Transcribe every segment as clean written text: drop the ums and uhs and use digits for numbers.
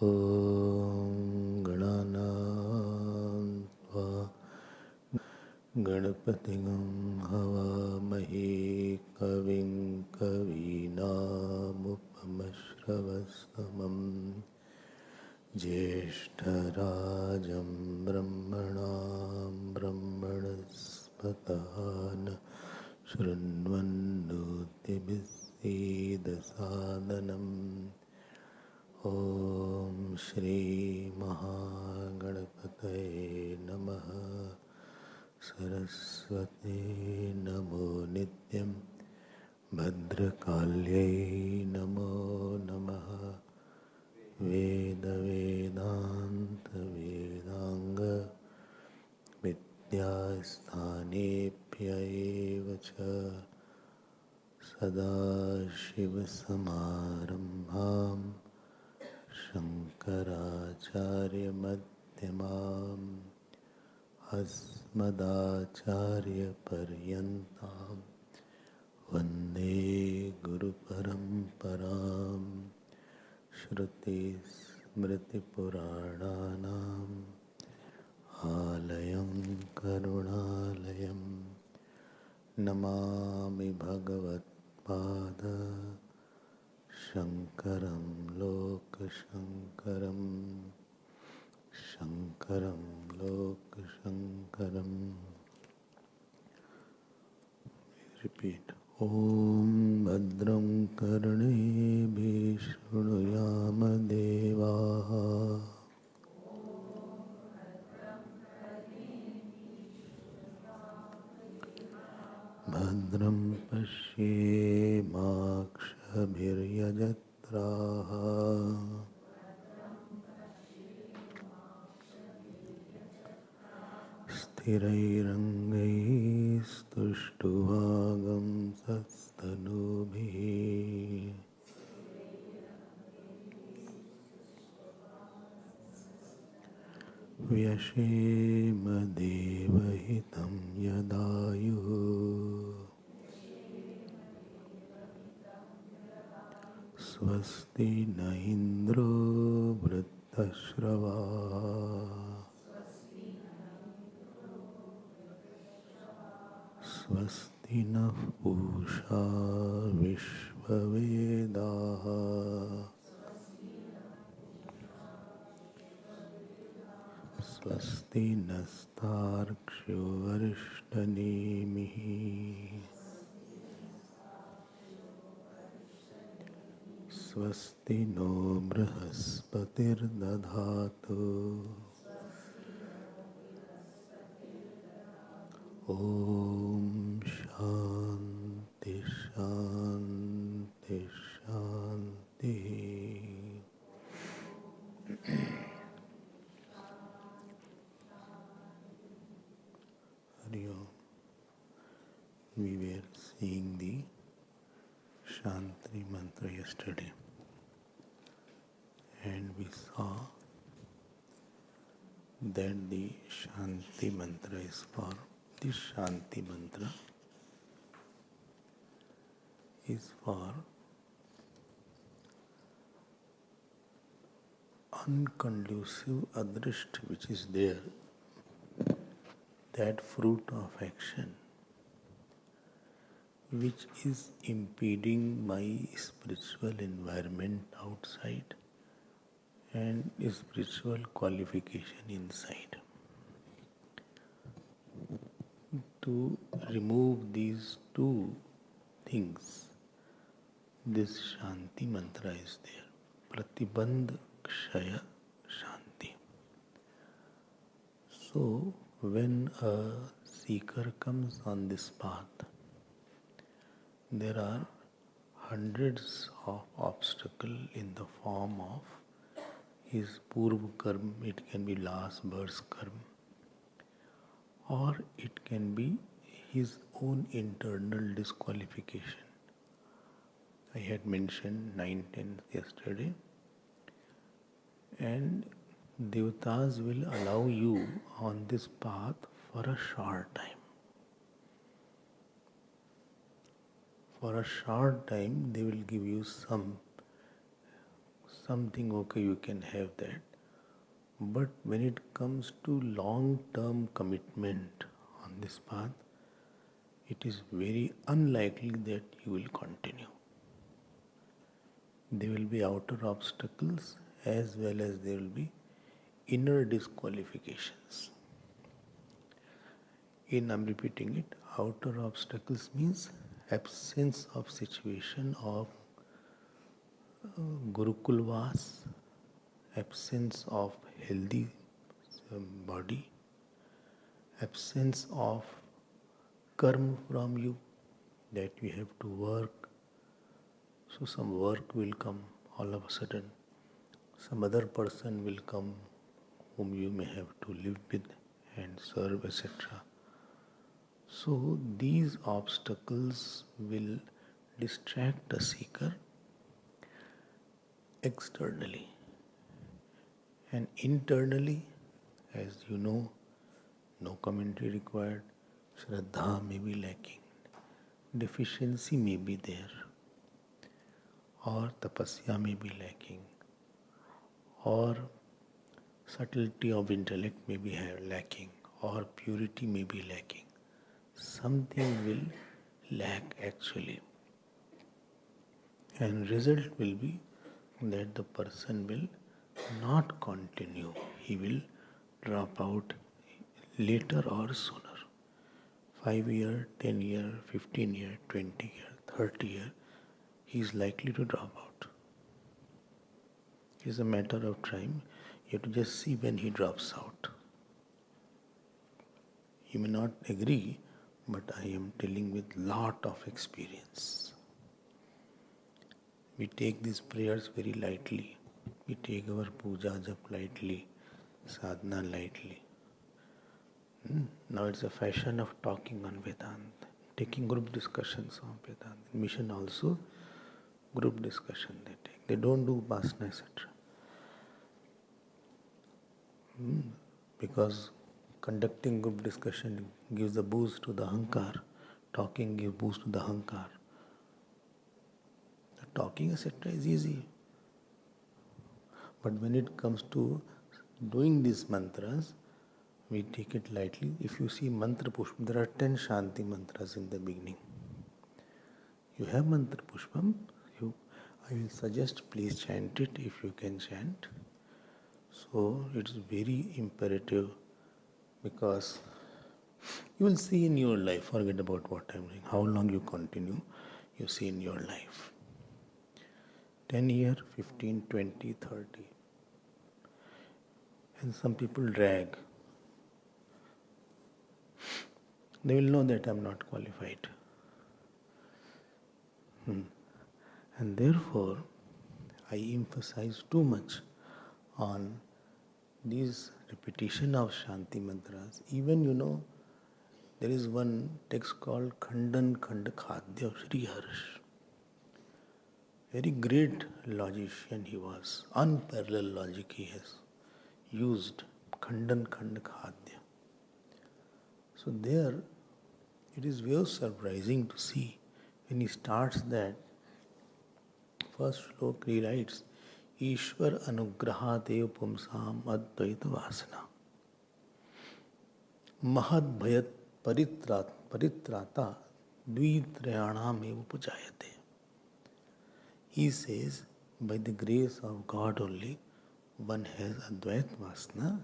Om Ganana Ganpatigam Havamahi Kavim Kavinamupamashravastamam Jeshtarajam Brahmanam Brahmanaspatana Shrinvannutibissidasadanam Om Shri Mahaganapataye Namaha Saraswati Namo Nityam Bhadrakalyai Namo Namaha Veda Vedanta Vedanga Vidyasthanepya eva cha Sadashiva Samarambham Shankaracharya Madhyamam Asmadacharya Paryantam Vande Guru Paramparam Shruti Smriti Purananam Alayam Karunalayam Namami Bhagavat Pada Shankaram Lokashankaram Shankaram Lokashankaram. Repeat. Om Bhadram Karnebhi Shrunuyama Devaha Bhadram Pashyemakshabhiryajatraha Sthirairangaistuštuvagam sastanubhihi Vyashema devahitam yadayuhu Swasti na indro vrittashrava Swasti nः Pusa विश्ववेदाः Swasti नस्तार्क्ष्यो अरिष्टनेमिः Swasti no बृहस्पतिर्दधातु Om Shanti Shanti Shanti. Hari Om. We were seeing the Shanti mantra yesterday, and we saw that the Shanti mantra is for this Shanti mantra is for unconducive adrishta which is there, that fruit of action which is impeding my spiritual environment outside and spiritual qualification inside. To remove these two things, this Shanti mantra is there. Pratibandh Kshaya Shanti. So, when a seeker comes on this path, there are hundreds of obstacles in the form of his Purva Karma, it can be last birth's karma, or it can be his own internal disqualification. I had mentioned 9 10 yesterday, and Devatas will allow you on this path for a short time. For a short time, they will give you some something, okay, you can have that. But when it comes to long-term commitment on this path, it is very unlikely that you will continue. There will be outer obstacles as well as there will be inner disqualifications. I'm repeating it, outer obstacles means absence of situation of Gurukulvas, absence of healthy body, absence of karma from you, that you have to work. So some work will come all of a sudden. Some other person will come whom you may have to live with and serve, etc. So these obstacles will distract a seeker externally. And internally, as you know, no commentary required, Shraddha may be lacking, deficiency may be there, or tapasya may be lacking, or subtlety of intellect may be lacking, or purity may be lacking. Something will lack actually. And result will be that the person will not continue. He will drop out later or sooner. 5 year, 10 year, 15 year, 20 year, 30 year, he is likely to drop out. It is a matter of time. You have to just see when he drops out. You may not agree, but I am telling with lot of experience. We take these prayers very lightly. We take our puja jap lightly, sadhana lightly. Now it's a fashion of talking on Vedanta, taking group discussions on Vedanta. In mission also, group discussion they take. They don't do upasana, etc. Because conducting group discussion gives a boost to the ahankar, talking gives boost to the ahankar. The talking, etc. is easy. But when it comes to doing these mantras, we take it lightly. If you see mantra pushpam, there are 10 Shanti mantras in the beginning. You have mantra pushpam, I will suggest please chant it if you can chant. So it is very imperative, because you will see in your life, forget about what I am doing, how long you continue, you see in your life. 10 year, 15, 20, 30. And some people drag. They will know that I am not qualified. And therefore, I emphasize too much on these repetition of Shanti mantras. Even, there is one text called Khandan Khand Khadya of Sri Harsh. Very great logician he was. Unparalleled logic he has used. Khandan Khand Khadya. So there, it is very surprising to see when he starts that first slok, he writes, Ishwar anugrahadev pumsam advaita vasana mahad bhayat paritrata dvitrayanam eva upajayate. He says, by the grace of God only, one has advaita vasana.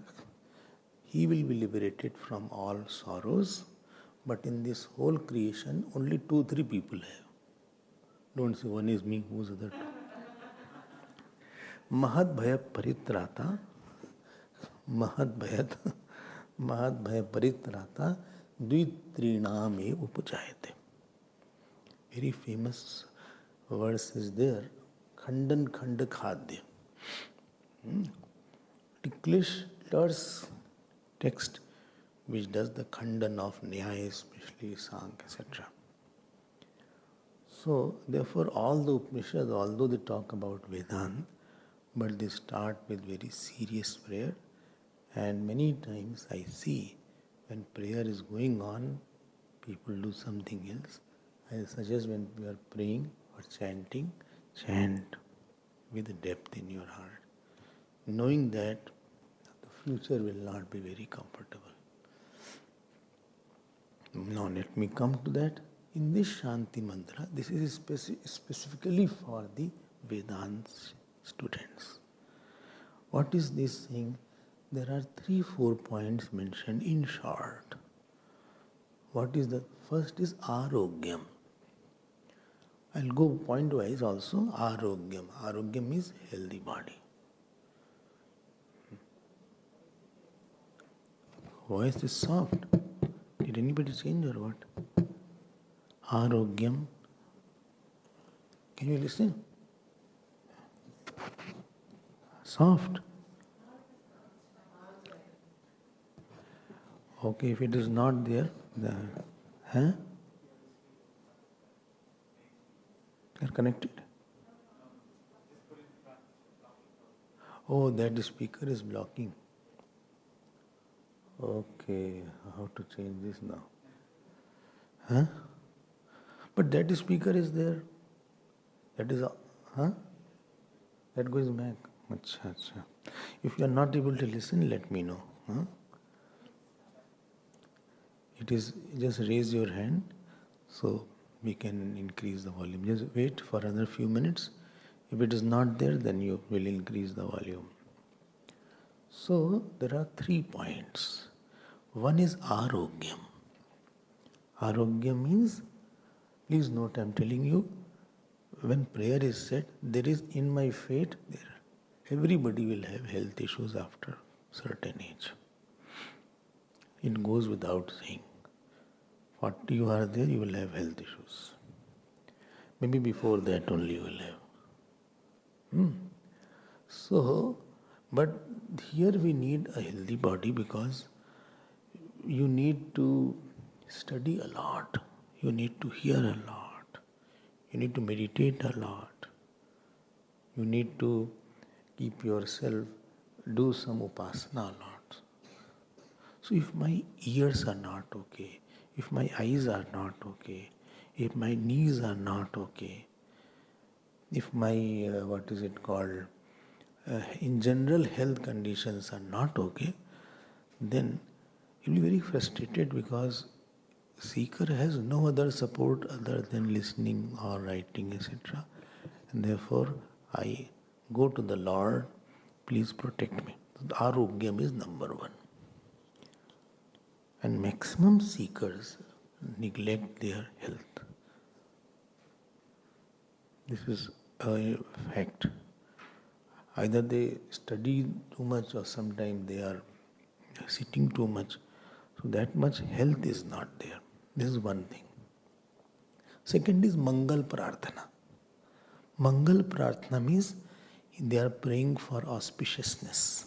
He will be liberated from all sorrows, but in this whole creation, only 2-3 people have. Don't say one is me, who's other two. Mahad bhaya paritrata, mahad bhaya paritrata, dvitrinam eva upajayate. Very famous verse is there, Khandan Khand Khadya. Ticklish terse text which does the khandan of Nyaya, especially Sankhya, etc. So, therefore, all the Upanishads, although they talk about Vedanta, but they start with very serious prayer. And many times I see when prayer is going on, people do something else. I suggest when we are praying or chanting, chant. with depth in your heart, knowing that the future will not be very comfortable. Now let me come to that. In this Shanti Mantra, this is specifically for the Vedanta students. What is this thing? There are 3-4 points mentioned in short. What is the first is Arogyam. I'll go point wise also. Arogyam. Arogyam is healthy body. Voice is soft. Did anybody change or what? Arogyam. Can you listen? Soft. Okay, if it is not there, then, huh? They're connected. Oh, that speaker is blocking. Okay, how to change this now? Huh? But that speaker is there. That is, huh? That goes back. Achha, achha. If you are not able to listen, let me know. Huh? It is, just raise your hand so we can increase the volume. Just wait for another few minutes. If it is not there, then you will increase the volume. So, there are 3 points. One is Arogyam. Arogyam means, please note, I am telling you, when prayer is said, there is in my fate, everybody will have health issues after certain age. It goes without saying. 40 you are there, you will have health issues. Maybe before that only you will have. So, but here we need a healthy body because you need to study a lot. You need to hear a lot. You need to meditate a lot. You need to keep yourself, do some upasana a lot. So if my ears are not okay, if my eyes are not okay, if my knees are not okay, if my, in general health conditions are not okay, then you'll be very frustrated because seeker has no other support other than listening or writing, etc. And therefore, I go to the Lord, please protect me. Arogyam is number 1. And maximum seekers neglect their health. This is a fact. Either they study too much or sometimes they are sitting too much. So that much health is not there. This is one thing. Second is Mangal Prarthana. Mangal Prarthana means they are praying for auspiciousness.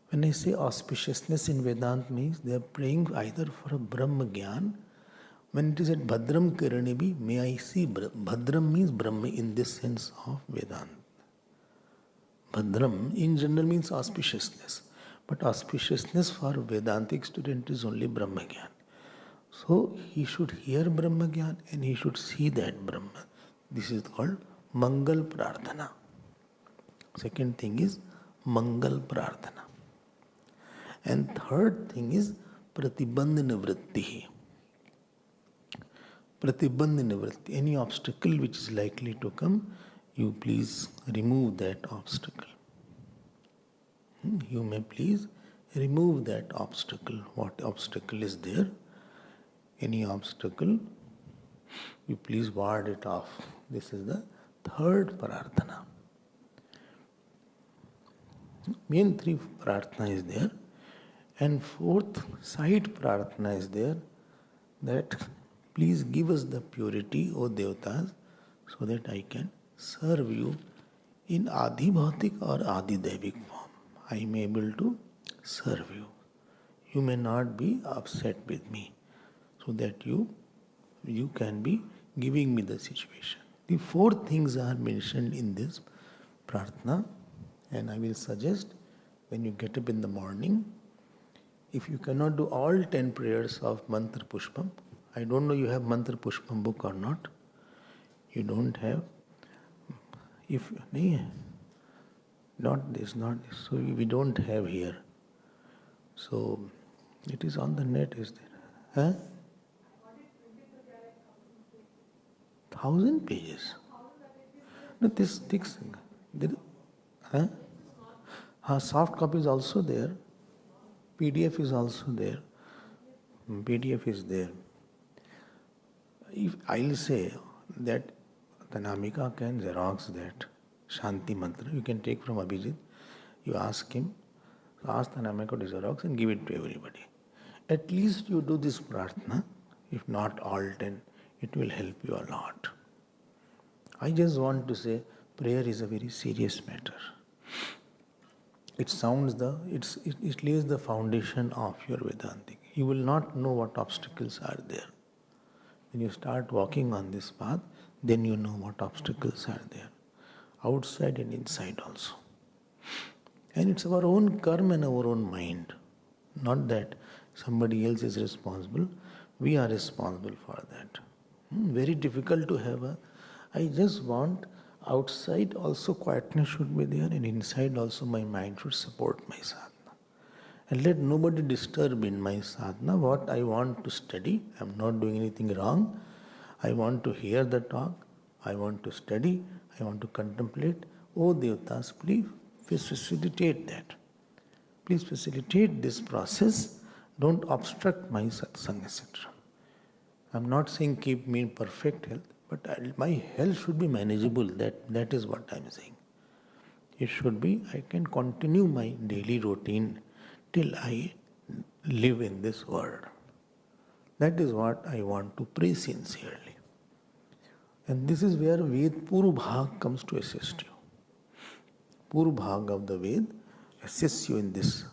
When I say auspiciousness in Vedanta means they are praying either for a Brahma Gyan. When it is at Bhadram Karanibi, may I see Bhadram means Brahma in this sense of Vedanta. Bhadram in general means auspiciousness. But auspiciousness for Vedantic student is only Brahma Gyan. So he should hear Brahma Gyan and he should see that Brahma. This is called Mangal Prarthana. Second thing is Mangal Prarthana. And third thing is Pratibandh Nivritti. Pratibandh Nivritti. Any obstacle which is likely to come, you please remove that obstacle. You may please remove that obstacle. What obstacle is there? Any obstacle, you please ward it off. This is the third prarthana. Main 3 prarthana is there. And fourth side prarthana is there, that please give us the purity, O Devatas, so that I can serve you in Adi Bhautik or Adi Devik form. I may be able to serve you. You may not be upset with me, so that you can be giving me the situation. The 4 things are mentioned in this prarthana, and I will suggest when you get up in the morning, if you cannot do all 10 prayers of Mantra Pushpam, I don't know you have Mantra Pushpam book or not. You don't have. if nahi, not this, not this. So we don't have here. So it is on the net, is there? Huh? 1,000 pages. No, this thick. Huh? Soft copy is also there. PDF is also there. PDF is there. If I'll say that the Namika can Xerox that Shanti Mantra, you can take from Abhijit, you ask him, ask the Namika to Xerox and give it to everybody. At least you do this prarthana, if not all 10, it will help you a lot. I just want to say, prayer is a very serious matter. It lays the foundation of your Vedantic. You will not know what obstacles are there. When you start walking on this path, then you know what obstacles are there, outside and inside also. And it's our own karma and our own mind. Not that somebody else is responsible. We are responsible for that. Very difficult to have I just want outside also quietness should be there, and inside also my mind should support my sadhana. And let nobody disturb in my sadhana what I want to study. I am not doing anything wrong. I want to hear the talk. I want to study. I want to contemplate. Oh Devatas, please facilitate that. Please facilitate this process. Don't obstruct my satsang, etc. I am not saying keep me in perfect health, but my health should be manageable. That is what I am saying. It should be, I can continue my daily routine till I live in this world. That is what I want to pray sincerely. And this is where Ved Puru Bhag comes to assist you. Puru Bhag of the Ved assists you in this.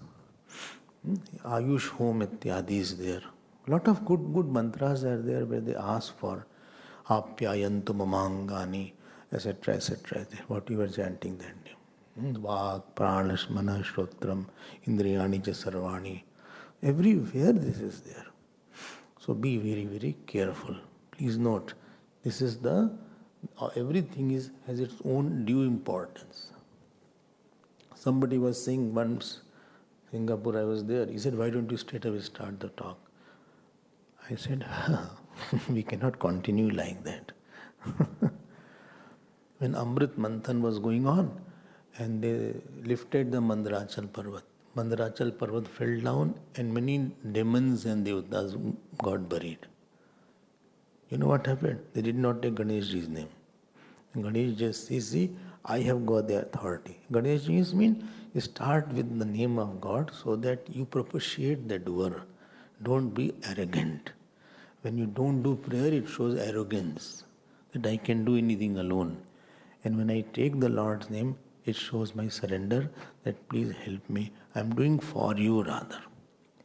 Ayush Home Ityadi is there. A lot of good mantras are there where they ask for Apyayantu Mamangani, etc., etc. What you were chanting that day. Vak, Pranas, Mana, Shrotram, Indriyani, Sarvani. Everywhere this is there. So be very, very careful. Please note, this is everything has its own due importance. Somebody was saying once, Singapore, I was there, he said, why don't you straight away start the talk? I said, we cannot continue like that. When Amrit Manthan was going on, and they lifted the Mandarachal Parvat. Mandarachal Parvat fell down and many demons and devatas got buried. You know what happened? They did not take Ganeshji's name. And Ganesh just says, see, I have got the authority. Ganeshji means you start with the name of God so that you propitiate the doer. Don't be arrogant. When you don't do prayer, it shows arrogance, that I can do anything alone. And when I take the Lord's name, it shows my surrender, that please help me. I am doing for you rather.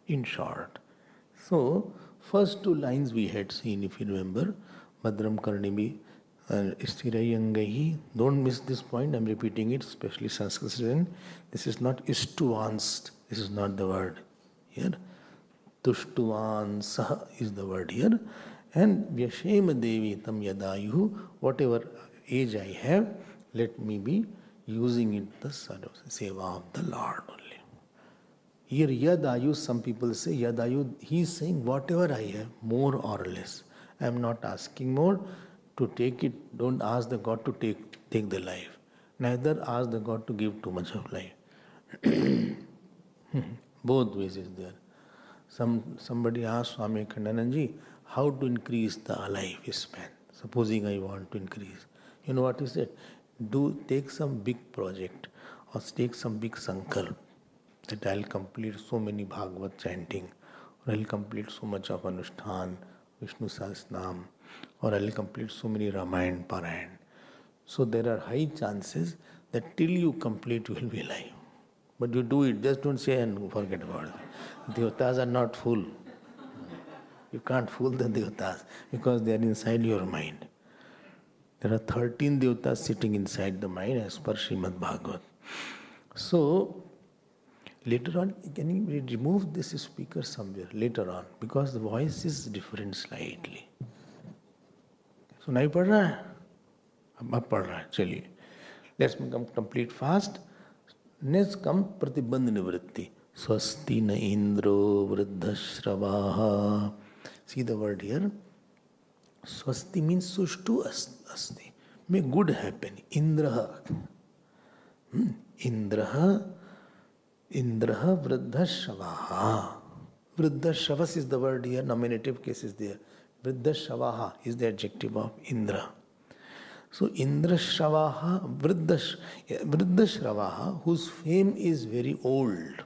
In short. So, first two lines we had seen, if you remember, Madram Karnibi, Istirayangahi. Don't miss this point, I am repeating it, especially Sanskrit student. This is not istuvansed. This is not the word here. Tushtuvan Saha is the word here. And Vyashema Devi Tam Yadayu, whatever age I have, let me be using it the seva of the Lord only. Here Yadayu, some people say Yadayu, he is saying whatever I have, more or less. I am not asking more to take it. Don't ask the God to take the life. Neither ask the God to give too much of life. Both ways is there. Somebody asked Swami Abhedananda, how to increase the lifespan? Supposing I want to increase. You know what he said? Take some big project or take some big sankalp that I'll complete so many Bhagavad chanting, or I'll complete so much of Anushthan, Vishnu Sahasranam, or I'll complete so many Ramayana Parayan. So there are high chances that till you complete you will be alive. But you do it, just don't say and forget about it. Devatas are not full. You can't fool the devatas because they are inside your mind. There are 13 devatas sitting inside the mind as per Srimad Bhagavat. So, later on, can you remove this speaker somewhere later on? Because the voice is different slightly. So, nahi pad raha hai? Ab pad raha hai, chaliye. Let's become complete fast. Next come pratibandh nivritti. Swasti na indro vriddhashravaha. See the word here. Swasti means sushtu asti. May good happen. Indraha. Indraha vriddhashravaha. Vriddhasravas is the word here. Nominative case is there. Vriddhashravaha is the adjective of Indra. So Indrashravaha, Vriddhashravaha, whose fame is very old.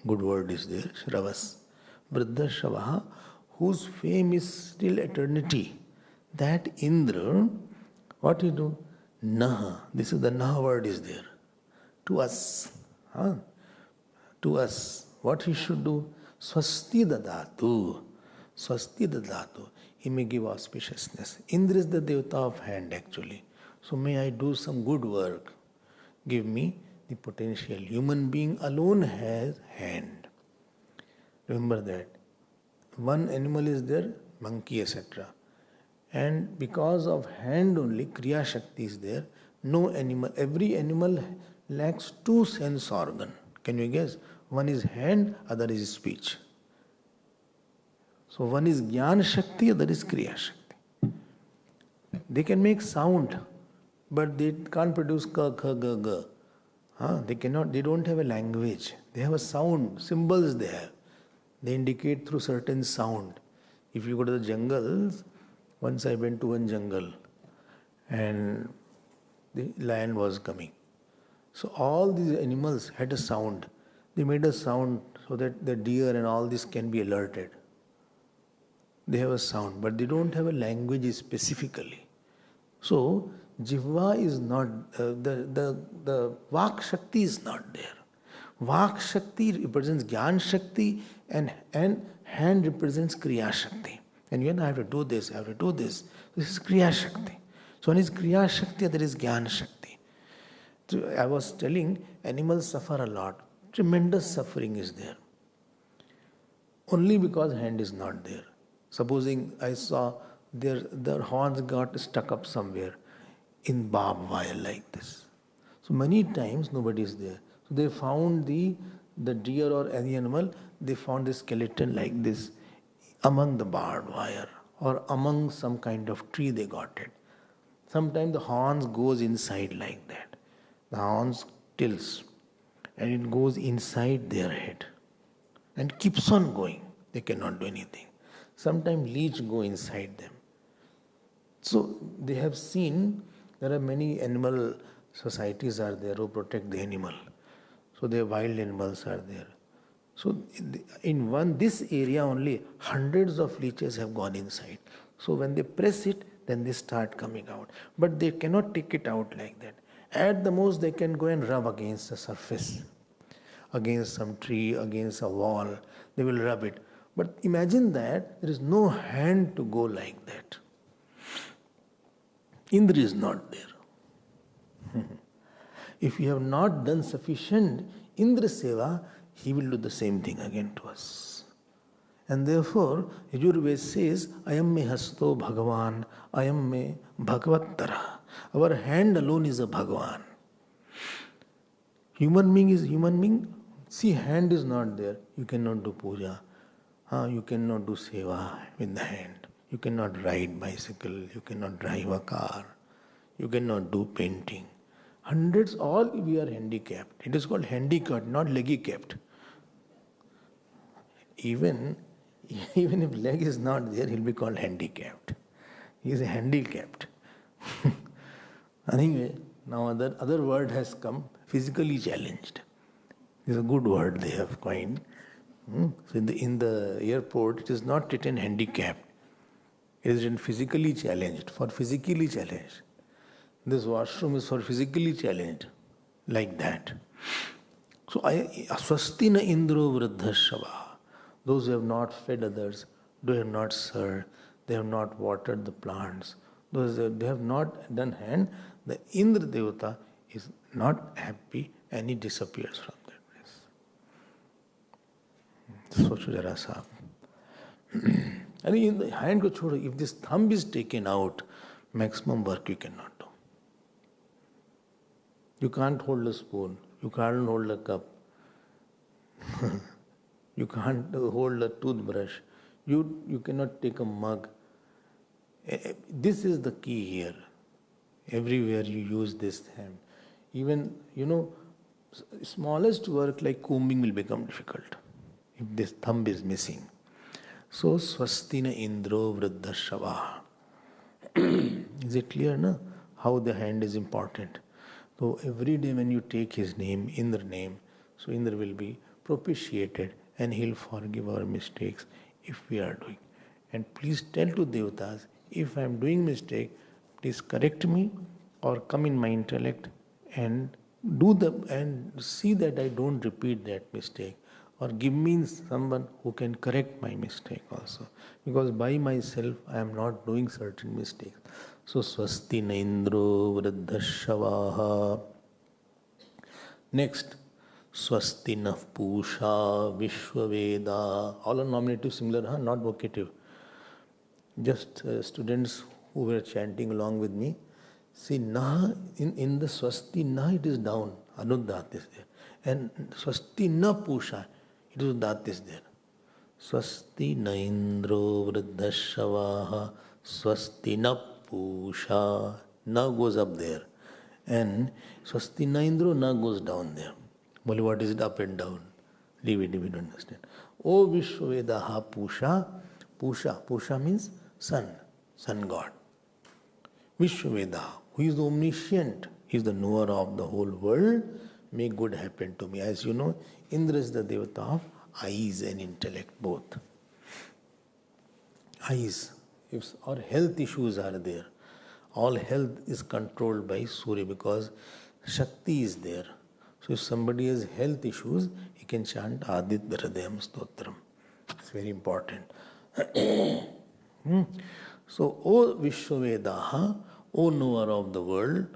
Good word is there, Shravas. Vriddhashravaha, whose fame is still eternity. That Indra, what he do? Naha. This is the Naha word is there. To us. To us. What he should do? Swasti dadatu. Swasti dadatu. He may give auspiciousness. Indra is the Devata of hand actually. So may I do some good work. Give me the potential. Human being alone has hand. Remember that. One animal is there, monkey, etc. And because of hand only, Kriya Shakti is there. No animal, every animal lacks two sense organ. Can you guess? One is hand, other is speech. So one is Jnana Shakti, other is Kriya Shakti. They can make sound, but they can't produce ka, kha, ga, ga. They cannot, they don't have a language. They have a sound, symbols they have. They indicate through certain sound. If you go to the jungles, once I went to one jungle and the lion was coming. So all these animals had a sound. They made a sound so that the deer and all this can be alerted. They have a sound, but they don't have a language specifically. So, Jivva is not, the Vak Shakti is not there. Vak Shakti represents Gyan Shakti and hand represents Kriya Shakti. And I have to do this, I have to do this. This is Kriya Shakti. So one is Kriya Shakti, other is Gyan Shakti. So I was telling, animals suffer a lot. Tremendous suffering is there. Only because hand is not there. Supposing I saw their horns got stuck up somewhere in barbed wire like this. So many times nobody is there. So they found the deer or any animal, they found the skeleton like this among the barbed wire or among some kind of tree they got it. Sometimes the horns goes inside like that. The horns tilts and it goes inside their head and keeps on going. They cannot do anything. Sometimes leech go inside them. So they have seen there are many animal societies are there who protect the animal. So the wild animals are there. So in this area only hundreds of leeches have gone inside. So when they press it, then they start coming out. But they cannot take it out like that. At the most they can go and rub against the surface, against some tree, against a wall. They will rub it. But imagine that there is no hand to go like that. Indra is not there. If you have not done sufficient Indra Seva, he will do the same thing again to us. And therefore, Yajurveda says, Ayam me hasto Bhagavan, Ayam me Bhagavattara. Our hand alone is a Bhagavan. Human being is human being. See, hand is not there. You cannot do puja. You cannot do seva with the hand. You cannot ride bicycle. You cannot drive a car. You cannot do painting. Hundreds, all we are handicapped. It is called handicapped, not leggy-capped. Even if leg is not there, he'll be called handicapped. He is handicapped. Anyway, now other word has come, physically challenged. It's a good word they have coined. So in the airport, it is not written handicapped. It is written physically challenged, for physically challenged. This washroom is for physically challenged, like that. So, Swasti na indro vriddhashrava. Those who have not fed others, they have not served, they have not watered the plants, those they have not done hand, the Indra Devata is not happy and he disappears from that place. Socho jara sahab. And in the hand ko chodo, if this thumb is taken out, maximum work you cannot do. You can't hold a spoon. You can't hold a cup. You can't hold a toothbrush. You cannot take a mug. This is the key here. Everywhere you use this hand. Even, smallest work like combing will become difficult if this thumb is missing. So, swastina indro vriddha shavaha. Is it clear, na? How the hand is important. So, every day when you take his name, Indra name, so Indra will be propitiated and he'll forgive our mistakes if we are doing. And please tell to Devatas, if I am doing mistake, please correct me or come in my intellect and and see that I don't repeat that mistake, or give me someone who can correct my mistake also, because by myself I am not doing certain mistakes. So swasti na indro vriddhashavaha. Next, swasti na pusha vishwaveda. All are nominative similar, huh? Not vocative. Just students who were chanting along with me, see, na in the swasti na it is down, anuddat is there, and swasti na pusha it is uddat is there. Swasti na indro vriddhashavaha swasti na pusha, na goes up there, and swasti na indro, na goes down there. Well, what is it up and down? Leave it if you don't understand. O Vishwavedaha pusha, pusha means sun god. Vishwaveda, who is the omniscient, he is the knower of the whole world. May good happen to me. As you know, Indra is the devata of eyes and intellect both. Eyes, if or health issues are there, all health is controlled by Surya because Shakti is there. So if somebody has health issues, he can chant Aditya Hridayam Stotram. It's very important. So, O Vishwavedaha, O knower of the world,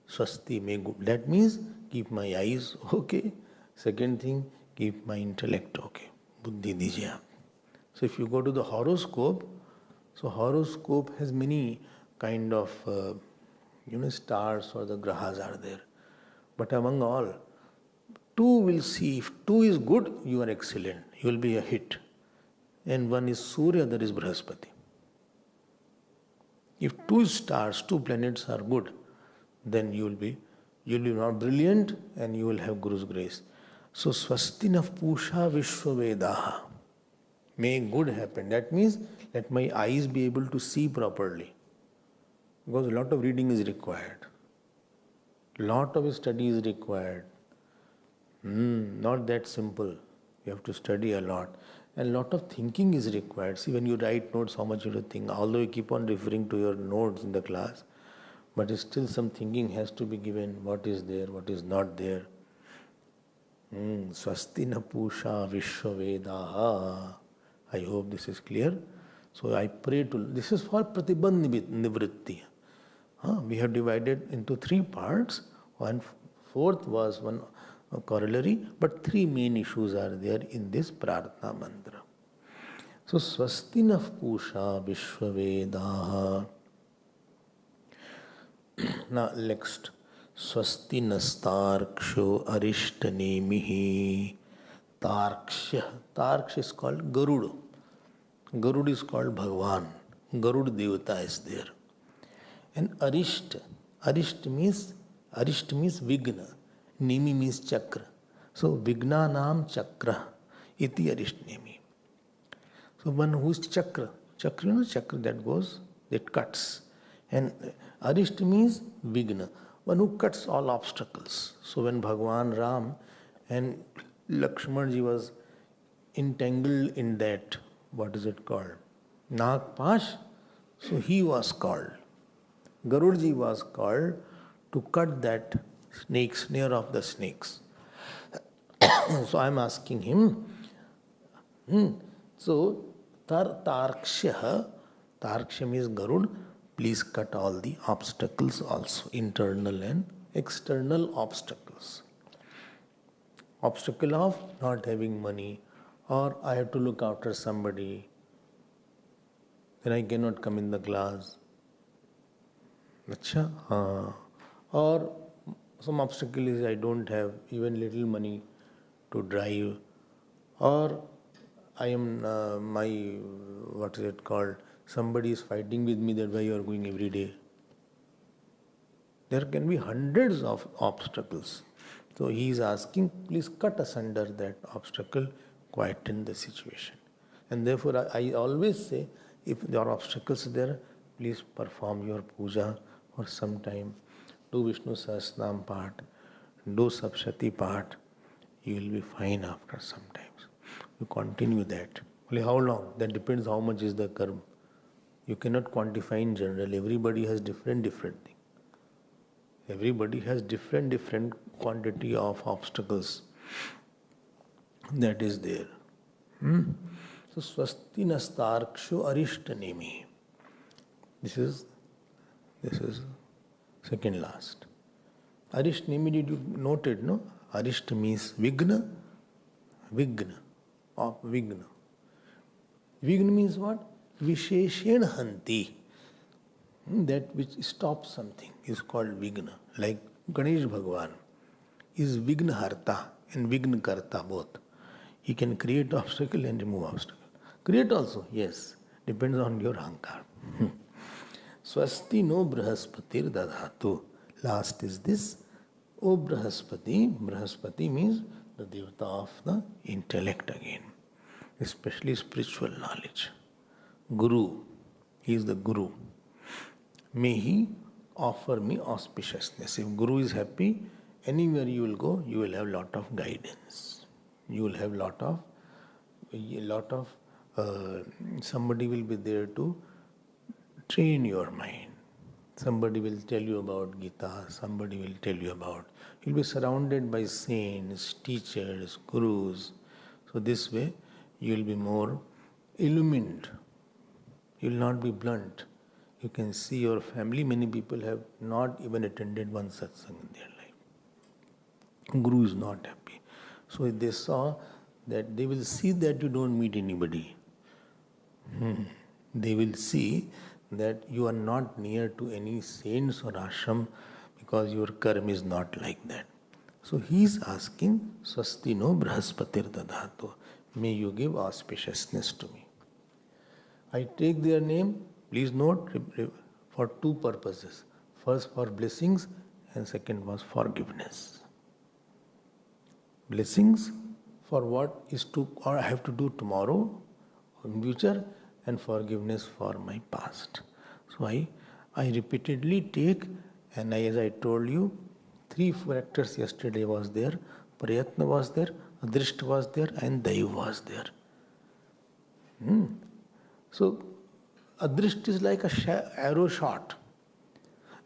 Swasti may good. That means keep my eyes okay. Second thing, keep my intellect okay. Buddhi dijiye aap. So if you go to the horoscope, so horoscope has many kind of stars or the grahas are there. But among all, two will see. If two is good, you are excellent. You will be a hit. And one is Surya, other is Brahaspati. If two stars, two planets are good, then you will be not brilliant and you will have Guru's grace. So swastina pusha vishwavedaha. May good happen. That means let my eyes be able to see properly. Because a lot of reading is required. Lot of study is required. Not that simple. You have to study a lot. And a lot of thinking is required. See, when you write notes, how much you have to think. Although you keep on referring to your notes in the class, but still some thinking has to be given. What is there, what is not there. Swastina pusha vishwavedaha. I hope this is clear. So I pray to... This is for pratibandh nivritti. We have divided into three parts. Fourth was one corollary, but three main issues are there in this prarthana mantra. So, swastina pusha vishwavedaha. Now, next, swastina starksho arishtanemihi. Tarksha. Tarksha is called Garud. Garud is called Bhagwan. Garud Devata is there. And Arisht means Vigna. Nemi means chakra. So Vigna Nam Chakra. Iti Arisht Nemi. So one who is chakra. Chakra that cuts. And Arisht means Vigna. One who cuts all obstacles. So when Bhagwan Ram and Lakshmanji was entangled in that, what is it called? Nagpash. So he was called. Garudji was called to cut that snare of the snakes. So I am asking him, so Tarksha means Garud, please cut all the obstacles also, internal and external obstacles. Obstacle of not having money, or I have to look after somebody, then I cannot come in the class. Or some obstacle is I don't have even little money to drive, or I am what is it called? Somebody is fighting with me that why you are going every day. There can be hundreds of obstacles. So he is asking, please cut asunder that obstacle, quieten the situation. And therefore I always say, if there are obstacles there, please perform your puja for some time. Do Vishnu Sahasranam part, do Sapshati part, you will be fine after some times. You continue that. Only how long? That depends how much is the karma. You cannot quantify in general. Everybody has different things. Everybody has different quantity of obstacles that is there. So swasti nastarkshu arishtanemi. This is second last. Arishnemi, did you note it, no? Arishta means vigna. Vigna. Vigna means what? Visheshen hanti. That which stops something is called vigna. Like Ganesh Bhagwan is vigna harta and vigna karta both. He can create obstacle and remove obstacle. Create also, yes. Depends on your ahankar. Swasti no brahaspatir dadhatu. Last is this. O Brahaspati. Brahaspati means the devata of the intellect again. Especially spiritual knowledge. Guru. He is the Guru. May he offer me auspiciousness. If Guru is happy, anywhere you will go, you will have lot of guidance. You will have lot of somebody will be there to train your mind. Somebody will tell you about Gita, somebody will tell you about. You'll be surrounded by saints, teachers, gurus. So this way, you will be more illumined. You will not be blunt. You can see your family, many people have not even attended one satsang in their life. Guru is not happy. So they saw that they will see that you don't meet anybody. They will see that you are not near to any saints or ashram because your karma is not like that. So he is asking, Swasti no brahaspatir dadhatu. May you give auspiciousness to me. I take their name. Please note, for two purposes. First for blessings and second was forgiveness. Blessings for what is to or I have to do tomorrow, in future, and forgiveness for my past. So I repeatedly take, and as I told you, 3 factors yesterday was there. Prayatna was there, Adrishta was there, and Daiv was there. So Adrishta is like a arrow shot.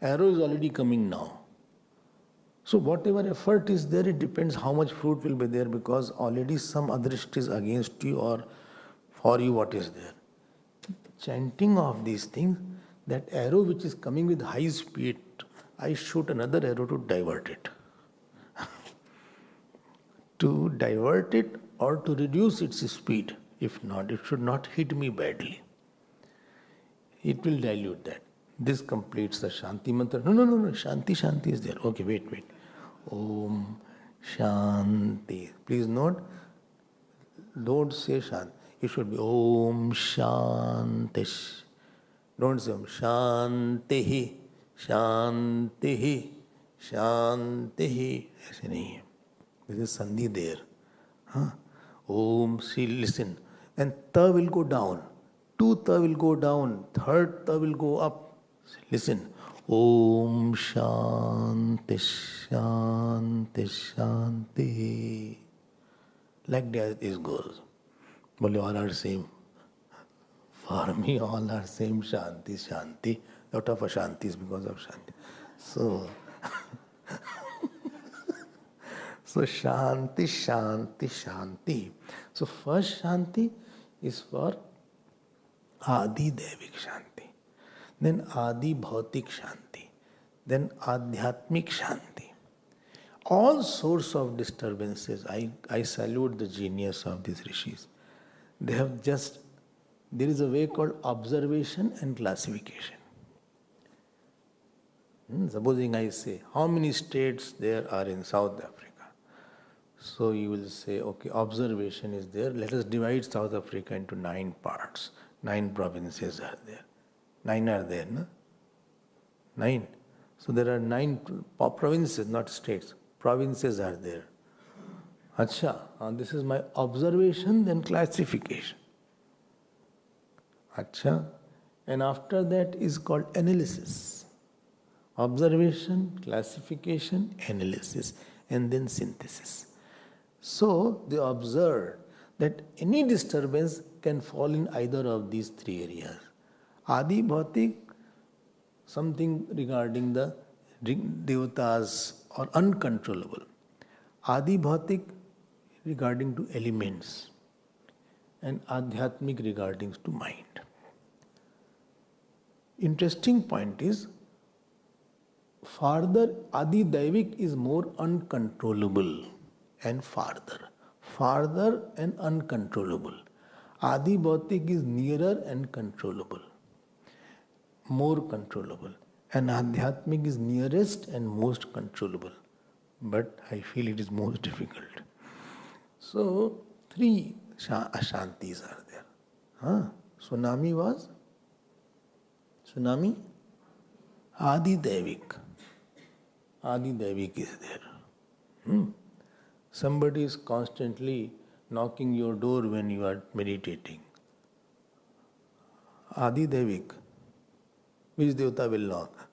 Arrow is already coming now. So whatever effort is there, it depends how much fruit will be there because already some Adrishta is against you or for you what is there. Chanting of these things, that arrow which is coming with high speed, I shoot another arrow to divert it. To divert it or to reduce its speed. If not, it should not hit me badly. It will dilute that. This completes the Shanti mantra. No. Shanti is there. Okay, wait. Om Shanti. Please note, don't say Shanti. It should be Om Shanti. Don't say Om Shanti. Shanti. Shanti. ऐसे नहीं है. There is Sandhi there. Om, see, listen. And Ta will go down. 2 Ta will go down. 3rd Ta will go up. Listen. Om Shanti Shanti Shanti. Like that this goes. But all are same. For me, all are same. Shanti Shanti. Lot of Ashanti is because of Shanti. So Shanti Shanti Shanti. So first Shanti is for Adi Devik Shanti. Then Adi Bhautik Shanti. Then Adhyatmik Shanti. All sorts of disturbances. I salute the genius of these rishis. They have there is a way called observation and classification. Supposing I say, how many states there are in South Africa? So you will say, okay, observation is there. Let us divide South Africa into 9 parts. 9 provinces are there. 9 are there, no? 9. So there are 9 provinces, not states. Provinces are there. Acha, this is my observation, then classification. Acha, and after that is called analysis. Observation, classification, analysis, and then synthesis. So they observed that any disturbance can fall in either of these 3 areas. Adi Bhautik, something regarding the devatas or uncontrollable. Adi Bhautik regarding to elements, and Adhyatmik regarding to mind. Interesting point is, farther Adi Daivik is more uncontrollable and farther and uncontrollable. Adi Bhautik is nearer and controllable, more controllable, and Adhyatmik is nearest and most controllable, but I feel it is most difficult. So 3 Ashantis are there. Tsunami was? Tsunami? Adi Daivik. Adi Daivik is there. Somebody is constantly knocking your door when you are meditating. Adi Daivik. Which Devata will knock?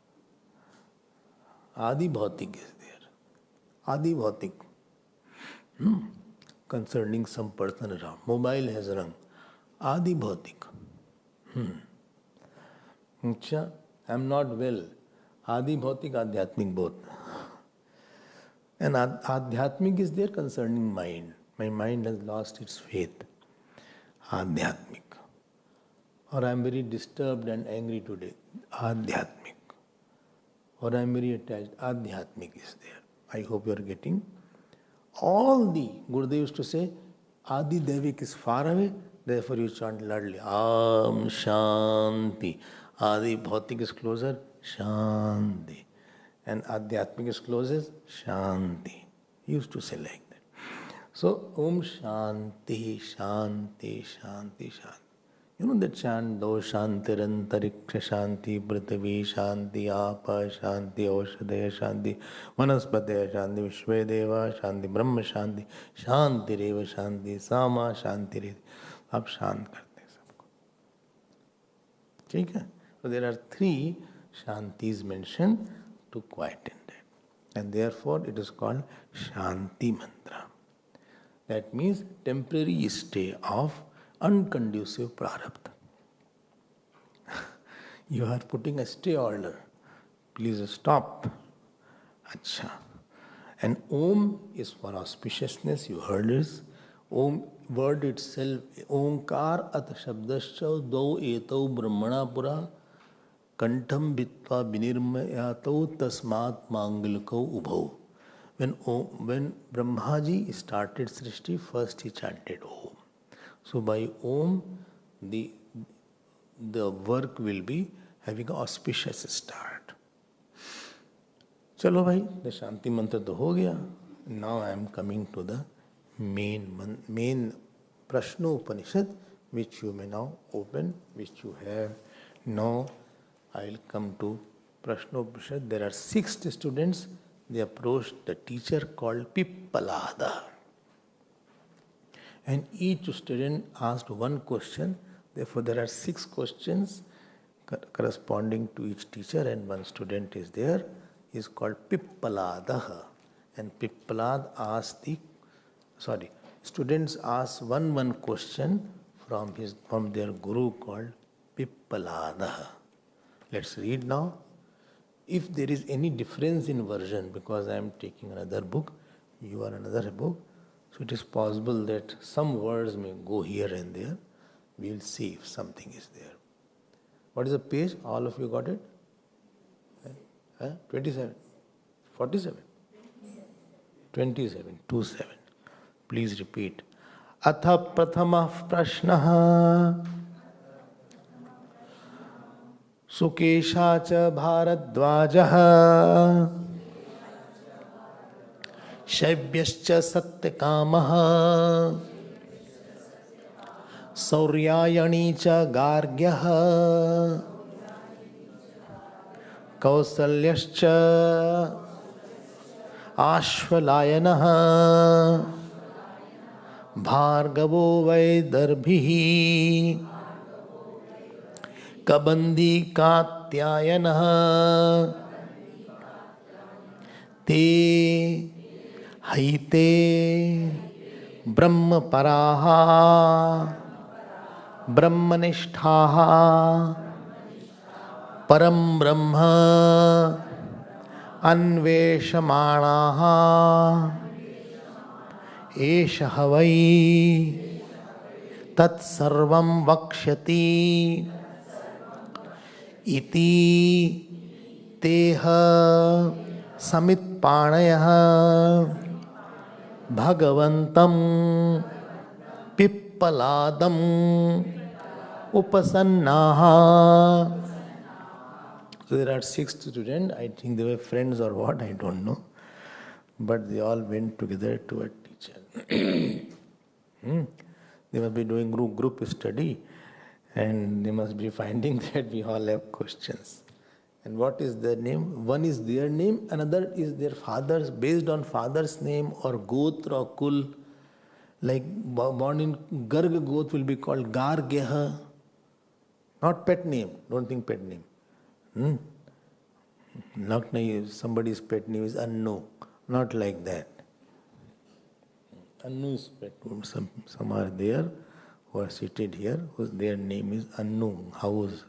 Adi Bhautik is there. Adi Bhautik. Concerning some person around. Mobile has rung. Adi Bhautik. I am not well. Adi Bhautik, Adhyatmik both. And Adhyatmik is there concerning mind. My mind has lost its faith. Adhyatmik. Or I am very disturbed and angry today. Adhyatmik. Or I am very attached. Adhyatmik is there. I hope you are getting. All the, Gurudev used to say, Adi Devik is far away, therefore you chant loudly, Am Shanti. Adi Bhautik is closer, Shanti. And Adhyatmik is closest, Shanti. He used to say like that. So, Om Shanti, Shanti, Shanti, Shanti. You know the chant, Do Shantirantariksha Shanti, Prithvi Shanti, Apa Shanti, Aushadaya Shanti, Vanaspataya Shanti, Vishvedeva Shanti, Brahma Shanti, Shanti Reva Shanti, Sama Shanti Reva. आप शांत करते हैं सबको. ठीक है? So there are 3 Shantis mentioned to quieten that. And therefore it is called Shanti Mantra. That means temporary stay of unconducive prarabdha. You are putting a stay order. Please stop. Acha. And Om is for auspiciousness, you heard this. Om word itself, Omkar at Shabdascha Do Etau Brahmana Pura Kantham Bitva Binirmayatau Tasmat Mangalakau Ubhau. When Brahmaji started Srishti, first he chanted Om. So by Om, the work will be having an auspicious start. Chalo bhai, the Shanti Mantra to ho gaya. Now I am coming to the main Prashnopanishad, which you may now open, which you have. Now I will come to Prashnopanishad. There are 6 students. They approached the teacher called Pippalada. And each student asked one question. Therefore, there are 6 questions corresponding to each teacher, and one student is there. He is called Pippalada. And Pippalad asked students ask one question from their guru called Pippalada. Let's read now. If there is any difference in version, because I am taking another book, you are another book, so it is possible that some words may go here and there. We will see if something is there. What is the page? All of you got it? 27? 47? 27. 27. Please repeat. Atha prathamah prashnaha Sukesha च भारद्वाजः शैब्यश्च सत्यकामः सौर्यायणी च गार्ग्यः कौसल्यश्च आश्वलायनः भार्गवो वैदर्भिः कबन्दी कात्यायनः ते हैते ब्रह्मपराः ब्रह्मनिष्ठाः परं ब्रह्म अन्वेषमाणाः एषः वै तत्सर्वं वक्ष्यति इति Teh समित्पाणयः भगवन्तं पिप्पलादम् उपसन्नाः. So there are 6 students. I think they were friends or what, I don't know. But they all went together to a teacher. They must be doing group study, and they must be finding that we all have questions. And what is their name? One is their name, another is their father's, based on father's name or gotra or kul. Like born in Garg Goth will be called Gargyaha. Not pet name, don't think pet name. Not somebody's pet name is Annu. Not like that. Annu is pet name. Some are there who are seated here, whose their name is Annu, house.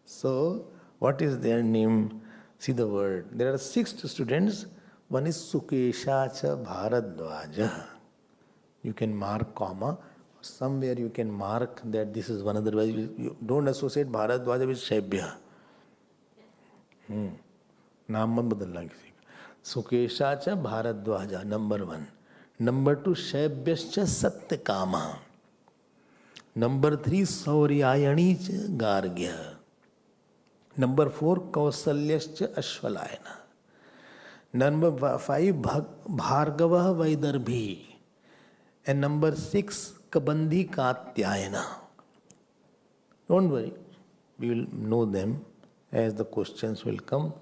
So, what is their name? See the word. There are 6 students. One is Sukesha cha Bharadwaja. You can mark comma. Somewhere you can mark that this is one, otherwise you don't associate Bharadwaja with Shaibya. नाम मत बदलना किसी का. सुकेशा च Bharadvaja, number 1. Number 2 शैब्यश्च Satyakama. Number 3 Sauryayani च Gargya. Number 4 कौसल्यश्च Ashvalayana. Number 5 Bhargava Vaidarbhi. And number 6 Kabandhi Katyayana. Don't worry, we will know them as the questions will come.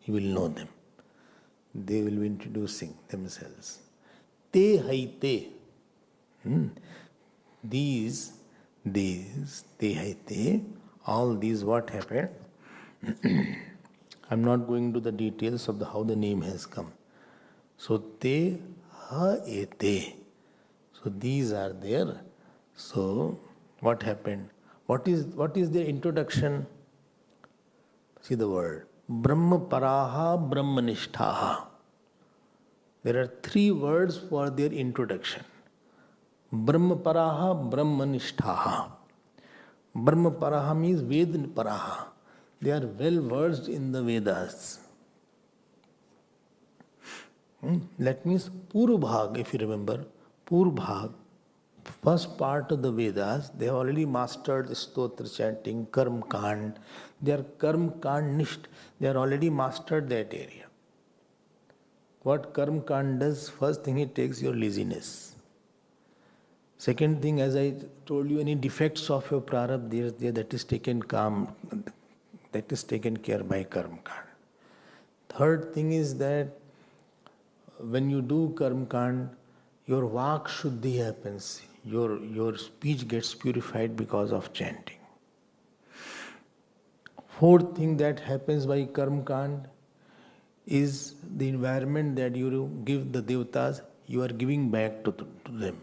You will know them. They will be introducing themselves. Te haite. These, te haite. All these what happened? I'm not going to the details of how the name has come. So te haite. So these are there. So what happened? What is their introduction? See the word. Brahma paraha brahmanishtaha. There are 3 words for their introduction. Brahma paraha brahmanishtaha. Brahma paraha means Ved paraha. They are well versed in the Vedas. That means Purubhag, if you remember. Purubhag, first part of the Vedas, they have already mastered stotra chanting, karm kand. They are karm kand nisht. They are already mastered that area. What karm kand does? First thing, it takes your laziness. Second thing, as I told you, any defects of your prarabdha there, that is taken that is taken care by karm kand. Third thing is that when you do karm kand, your vak shuddhi happens. Your speech gets purified because of chanting. Fourth thing that happens by karma kand is the environment that you give the devatas, you are giving back to them.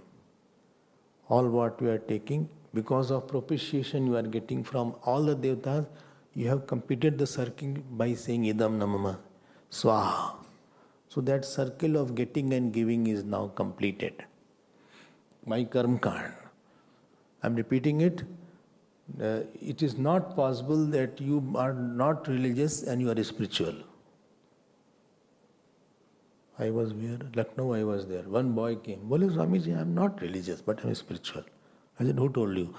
All what you are taking, because of propitiation you are getting from all the devatas, you have completed the circle by saying idam namama swaha. So that circle of getting and giving is now completed by karma kand. I am repeating it. It is not possible that you are not religious and you are spiritual. I was there, Lucknow, I was there. One boy came. Bole, Swamiji, I am not religious, but I am spiritual. I said, who told you?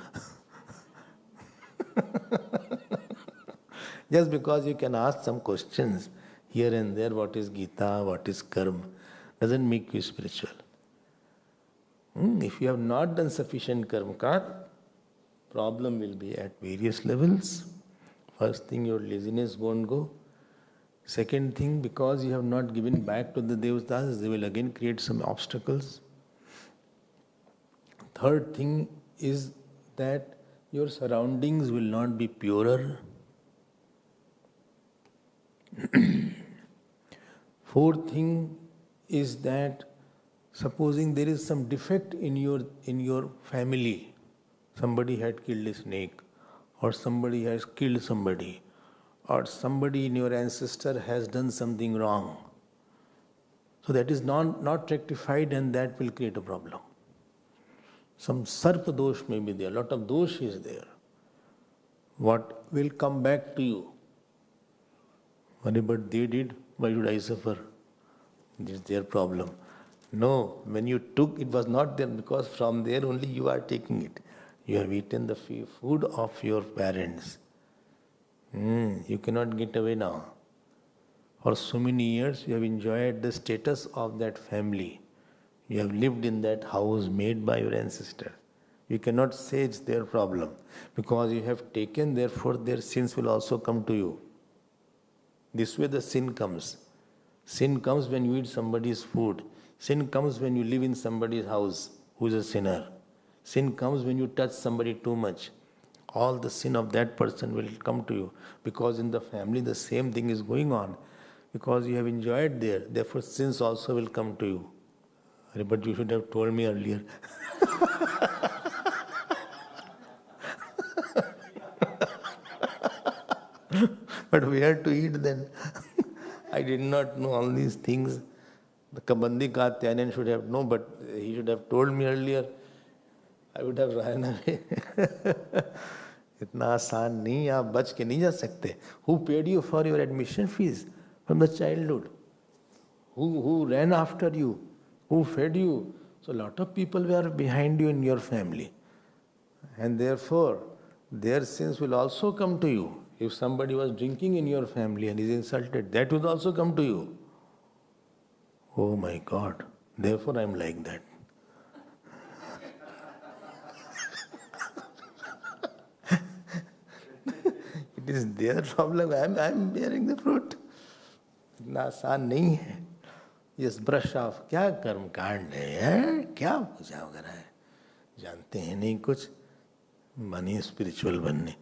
Just because you can ask some questions here and there, what is Gita, what is karma, doesn't make you spiritual. If you have not done sufficient karma, problem will be at various levels. First thing, your laziness won't go. Second thing, because you have not given back to the Devatas, they will again create some obstacles. Third thing is that your surroundings will not be purer. Fourth thing is that supposing there is some defect in your family, somebody had killed a snake, or somebody has killed somebody, or somebody in your ancestor has done something wrong. So that is not rectified, and that will create a problem. Some sarpa dosh may be there, a lot of dosh is there. What will come back to you? But they did, why should I suffer? This is their problem. No, when you took, it was not there, because from there only you are taking it. You have eaten the food of your parents. You cannot get away now. For so many years you have enjoyed the status of that family. You have lived in that house made by your ancestors. You cannot say it's their problem. Because you have taken, therefore their sins will also come to you. This way the sin comes. Sin comes when you eat somebody's food. Sin comes when you live in somebody's house who is a sinner. Sin comes when you touch somebody too much. All the sin of that person will come to you. Because in the family the same thing is going on. Because you have enjoyed there, therefore sins also will come to you. But you should have told me earlier. But where to eat then? I did not know all these things. The Kabandi Katyanan should have known, but he should have told me earlier. I would have run away. इतना आसान नहीं, आप बच के नहीं जा सकते. Who paid you for your admission fees from the childhood? Who ran after you? Who fed you? So a lot of people were behind you in your family. And therefore, their sins will also come to you. If somebody was drinking in your family and is insulted, that will also come to you. Oh my God. Therefore I am like that. It is their problem. I am bearing the fruit. इतना आसान नहीं है. Yes, brush off. क्या कर्म कांड है? क्या पूजा वगैरह है? जानते हैं नहीं कुछ. बने spiritual बनने.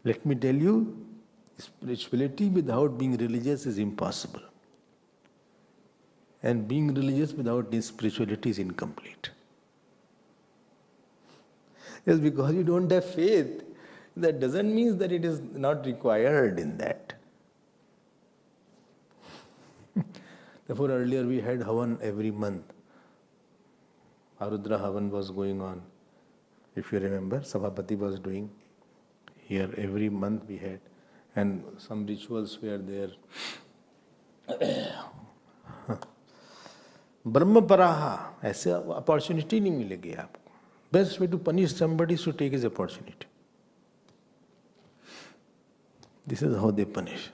Let me tell you, spirituality without being religious is impossible. And being religious without spirituality is incomplete. Just because you don't have faith, that doesn't mean that it is not required in that. Therefore, earlier we had Havan every month. Arudra Havan was going on. If you remember, Sabhapati was doing. Here every month we had. And some rituals were there. Brahma Paraha, ऐसे opportunity नहीं मिलेगी आपको. Best way to punish somebody is to take his opportunity. This is how they punish.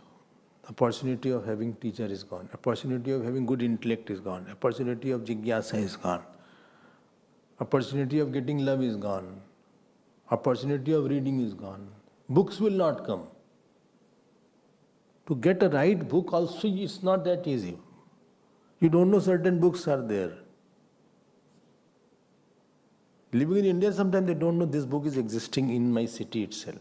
Opportunity of having teacher is gone. Opportunity of having good intellect is gone. Opportunity of jigyasa is gone. Opportunity of getting love is gone. Opportunity of reading is gone. Books will not come. To get a right book also, it's not that easy. You don't know certain books are there. Living in India, sometimes they don't know this book is existing in my city itself.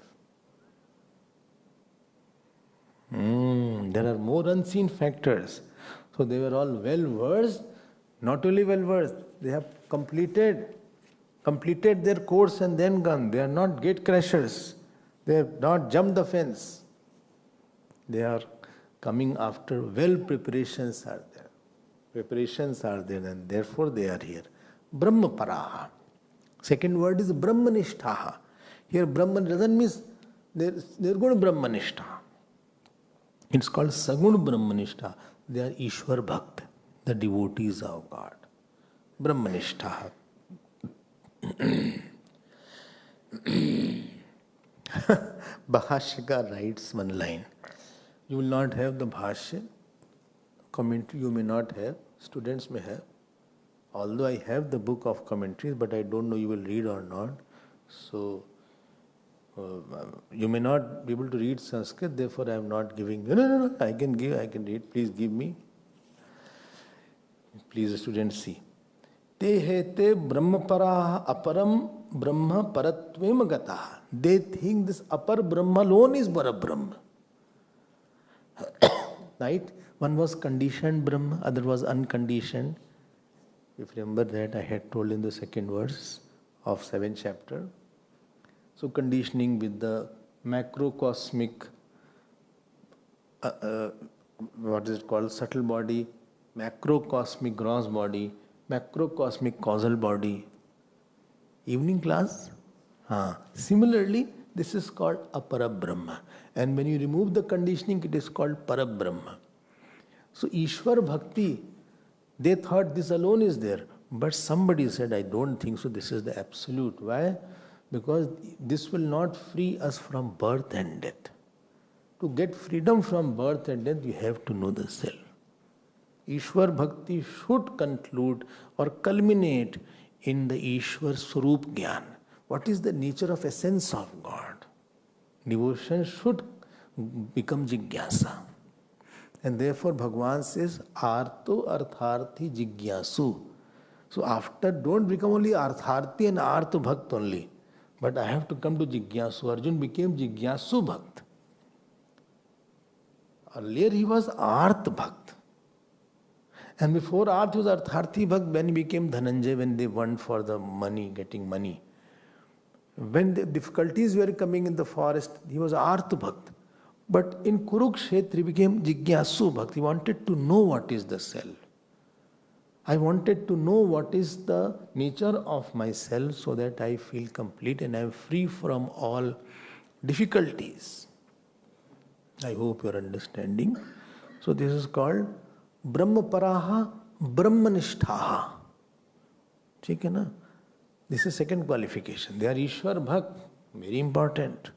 There are more unseen factors. So they were all well versed, not only well versed, they have completed their course and then gone. They are not gate crashers. They have not jumped the fence. They are coming after preparations are there. Preparations are there and therefore they are here. Brahma Paraha. Second word is Brahmanishtaha. Here Brahman doesn't mean they're going to Brahmanishta. It's called Sagun Brahmanishta. They are Ishwar Bhakt, the devotees of God. Brahmanishta. Bhashyaka writes one line. You will not have the Bhashya, commentary you may not have, students may have. Although I have the book of commentaries, but I don't know you will read or not. So, you may not be able to read Sanskrit, therefore I am not giving. No, I can read, please give me. Please, students, see. Te hete brahmaparaha aparam brahma paratvem gataha. They think this upper Brahma alone is Parabrahma. Right? One was conditioned Brahma, other was unconditioned. If you remember that, I had told in the second verse of 7th chapter. So conditioning with the macrocosmic, what is it called, subtle body, macrocosmic gross body, macrocosmic causal body. Evening class? Similarly, this is called Apara Brahma. And when you remove the conditioning, it is called Parabrahma. So Ishwar Bhakti, they thought this alone is there. But somebody said, I don't think so, this is the absolute. Why? Because this will not free us from birth and death. To get freedom from birth and death, you have to know the self. Ishwar Bhakti should conclude or culminate in the Ishwar Swarup Gyan. What is the nature of essence of God? Devotion should become Jigyasa. And therefore Bhagwan says, Arto Artharthi Jigyasu. So after, don't become only Artharthi and Artha Bhakt only. But I have to come to Jigyasu. Arjun became Jigyasu Bhakt. Earlier he was Artha Bhakt. And before Artha was Artharthi Bhakt, when he became Dhananjay, when they went for the money, getting money. When the difficulties were coming in the forest, he was Artha Bhakt. But in Kurukshetra, he became Jigyasu Bhakt. He wanted to know what is the self. I wanted to know what is the nature of myself so that I feel complete and I am free from all difficulties. I hope you are understanding. So this is called Brahmaparaha Brahmanishtaha. ठीक है ना? This is second qualification. They are Ishwar Bhakt. Very important.